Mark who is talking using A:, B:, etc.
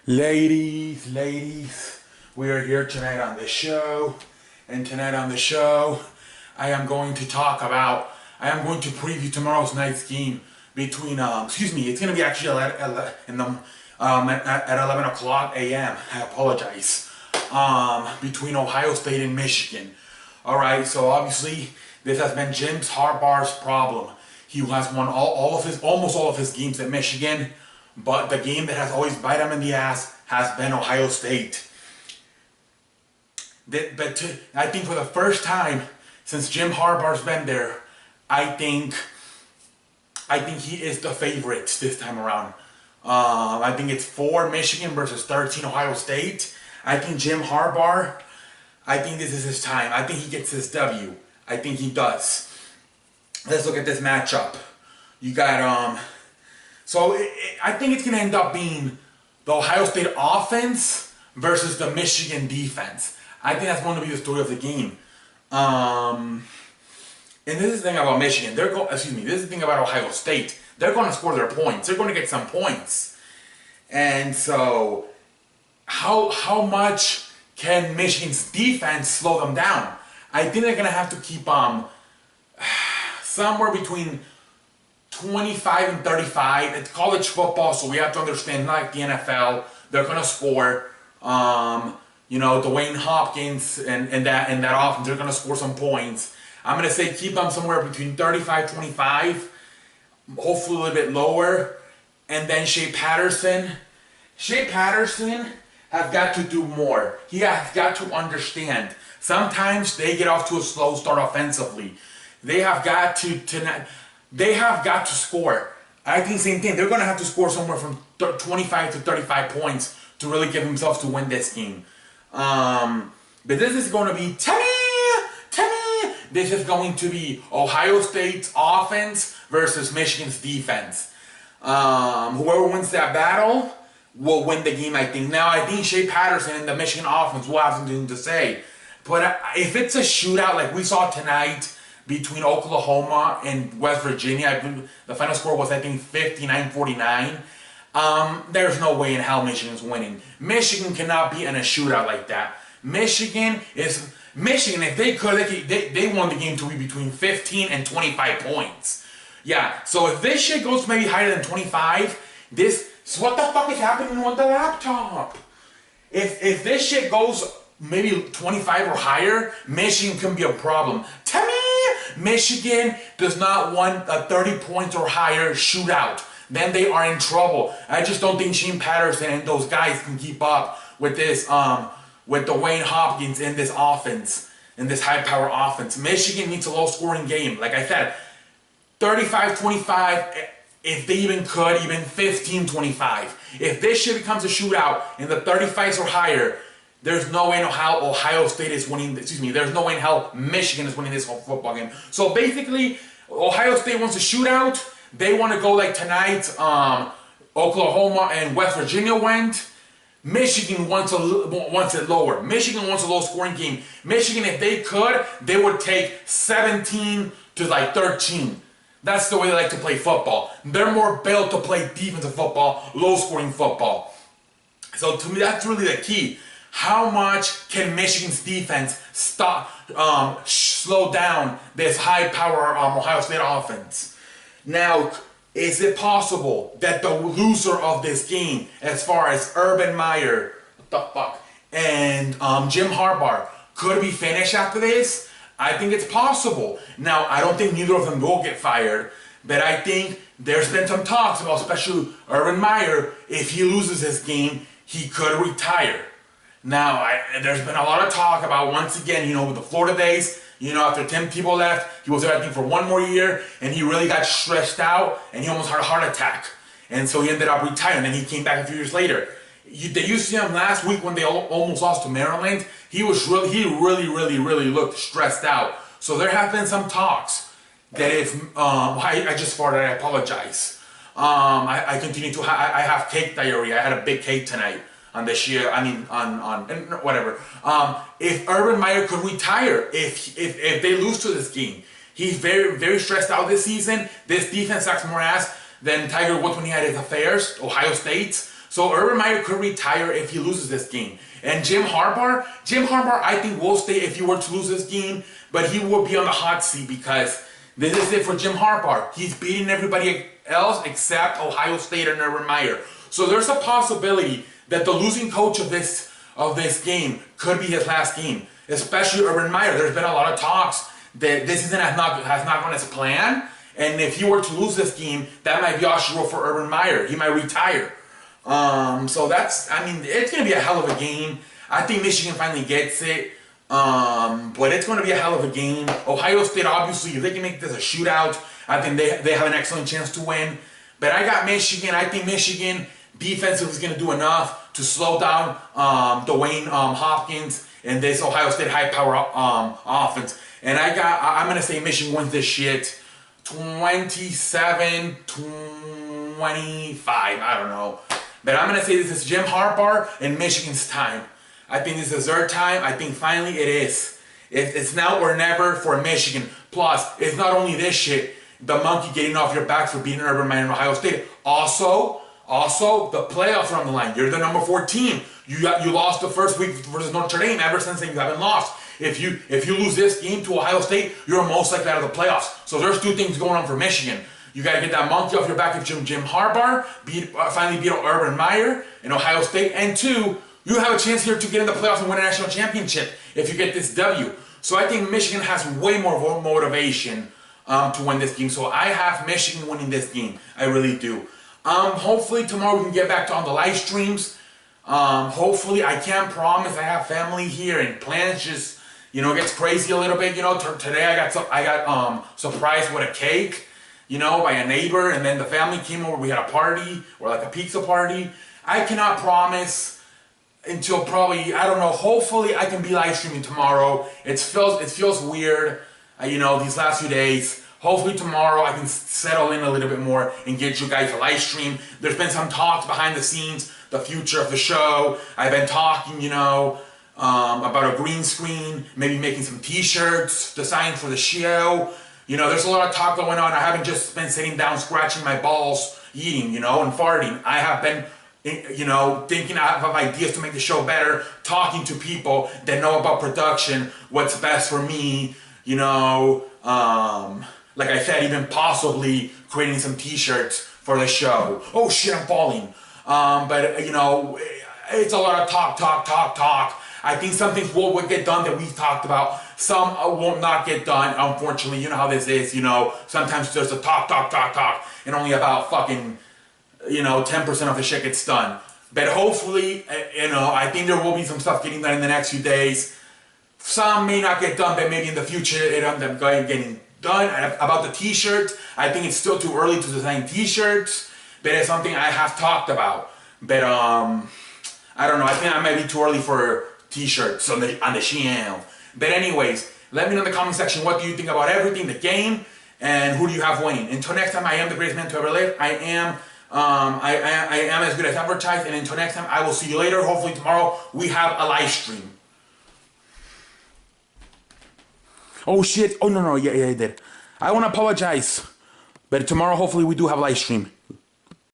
A: Ladies, we are here tonight on the show, and tonight on the show, I am going to preview tomorrow's night's game between, it's going to be actually at 11 o'clock a.m., I apologize, between Ohio State and Michigan. Alright, so obviously, this has been Jim Harbaugh's problem. He has won almost all of his games at Michigan, but the game that has always bite him in the ass has been Ohio State. I think for the first time since Jim Harbaugh's been there, I think he is the favorite this time around. I think it's 4 Michigan versus 13 Ohio State. I think Jim Harbaugh, I think this is his time. I think he gets his W. I think he does. Let's look at this matchup. You got, I think it's going to end up being the Ohio State offense versus the Michigan defense. I think that's going to be the story of the game. And this is the thing about Michigan. This is the thing about Ohio State. They're going to score their points. They're going to get some points. And so, how much can Michigan's defense slow them down? I think they're going to have to keep somewhere between 25 and 35. It's college football, so we have to understand, like the NFL, they're going to score. Dwayne Hopkins and that offense, they're going to score some points. I'm going to say keep them somewhere between 35-25, hopefully a little bit lower. And then Shea Patterson has got to do more. He has got to understand. Sometimes they get off to a slow start offensively. They have got to score. I think same thing. They're going to have to score somewhere from 25 to 35 points to really give themselves to win this game. But this is going to be This is going to be Ohio State's offense versus Michigan's defense. Whoever wins that battle will win the game, I think. Now, I think Shea Patterson and the Michigan offense will have something to say. But if it's a shootout like we saw tonight between Oklahoma and West Virginia, I believe the final score was, I think, 59-49. There's no way in hell Michigan's winning. Michigan cannot be in a shootout like that. Michigan, if they could, they want the game to be between 15 and 25 points. Yeah, so if this shit goes maybe higher than 25, so what the fuck is happening with the laptop? If this shit goes maybe 25 or higher, Michigan can be a problem. To me, Michigan does not want a 30 points or higher shootout. Then they are in trouble. I just don't think Shea Patterson and those guys can keep up with this, with Dwayne Hopkins in this offense, in this high-power offense. Michigan needs a low-scoring game. Like I said, 35-25, if they even could, even 15-25. If this shit becomes a shootout in the 35s or higher, there's no way in how Ohio State is winning. There's no way in how Michigan is winning this whole football game. So basically, Ohio State wants a shootout. They want to go like tonight. Oklahoma and West Virginia went. Michigan wants it lower. Michigan wants a low-scoring game. Michigan, if they could, they would take 17 to like 13. That's the way they like to play football. They're more built to play defensive football, low-scoring football. So to me, that's really the key. How much can Michigan's defense slow down this high-power Ohio State offense? Now, is it possible that the loser of this game, as far as Urban Meyer, and Jim Harbaugh, could be finished after this? I think it's possible. Now, I don't think neither of them will get fired, but I think there's been some talks about, especially Urban Meyer, if he loses this game, he could retire. Now, there's been a lot of talk about, once again, with the Florida days, after Tim Tebow left, he was there, I think, for one more year, and he really got stressed out, and he almost had a heart attack. And so he ended up retiring, and then he came back a few years later. You see him last week when they almost lost to Maryland. He really looked stressed out. So there have been some talks that if, I just farted, I apologize. I continue to, I have cake diarrhea. I had a big cake tonight. On this year, whatever. If Urban Meyer could retire, if they lose to this game, he's very stressed out this season. This defense sucks more ass than Tiger Woods when he had his affairs, Ohio State. So Urban Meyer could retire if he loses this game. And Jim Harbaugh, I think will stay if he were to lose this game, but he will be on the hot seat because this is it for Jim Harbaugh. He's beating everybody else except Ohio State and Urban Meyer. So there's a possibility that the losing coach of this game could be his last game, especially Urban Meyer. There's been a lot of talks that this season has not gone as planned, and if he were to lose this game, that might be Oshiro for Urban Meyer. He might retire. So it's going to be a hell of a game. I think Michigan finally gets it. But it's going to be a hell of a game. Ohio State, obviously, if they can make this a shootout, I think they have an excellent chance to win. But I got Michigan. I think Michigan defensively is going to do enough to slow down Dwayne Hopkins and this Ohio State high-power offense. And I'm going to say Michigan wins this shit 27-25. I don't know. But I'm going to say this is Jim Harbaugh and Michigan's time. I think this is their time. I think finally it is. It's now or never for Michigan. Plus, it's not only this shit, the monkey getting off your back for beating Urban Meyer and Ohio State. Also, the playoffs are on the line. You're the number 4 team. You lost the first week versus Notre Dame. Ever since then, you haven't lost. If you lose this game to Ohio State, you're most likely out of the playoffs. So there's 2 things going on for Michigan. You got to get that monkey off your back if Jim Harbaugh finally beat Urban Meyer and Ohio State. And 2, you have a chance here to get in the playoffs and win a national championship if you get this W. So I think Michigan has way more motivation to win this game. So I have Michigan winning this game. I really do. Hopefully tomorrow we can get back on the live streams. Hopefully, I can't promise. I have family here and plans just, gets crazy a little bit. Today I got surprised with a cake, by a neighbor, and then the family came over. We had a party, or like a pizza party. I cannot promise until probably, I don't know, hopefully I can be live streaming tomorrow. It feels weird, these last few days. Hopefully tomorrow I can settle in a little bit more and get you guys a live stream. There's been some talks behind the scenes, the future of the show. I've been talking, about a green screen, maybe making some t-shirts, design for the show. There's a lot of talk going on. I haven't just been sitting down scratching my balls, eating, and farting. I have been, thinking of ideas to make the show better, talking to people that know about production, what's best for me, like I said, even possibly creating some t-shirts for the show. Oh shit, I'm falling. But it's a lot of talk. I think some things will get done that we've talked about. Some will not get done, unfortunately. You know how this is, Sometimes there's a talk, and only about fucking, 10% of the shit gets done. But hopefully, I think there will be some stuff getting done in the next few days. Some may not get done, but maybe in the future it ends up getting done. About the t-shirts, I think it's still too early to design t-shirts, but it's something I have talked about. But I don't know. I think I might be too early for t-shirts on the channel. But anyways, let me know in the comment section what do you think about everything, the game, and who do you have winning. Until next time, I am the greatest man to ever live. I am as good as advertised. And until next time, I will see you later. Hopefully tomorrow we have a live stream. Oh shit! Oh no, yeah, I did. I want to apologize, but tomorrow hopefully we do have a live stream.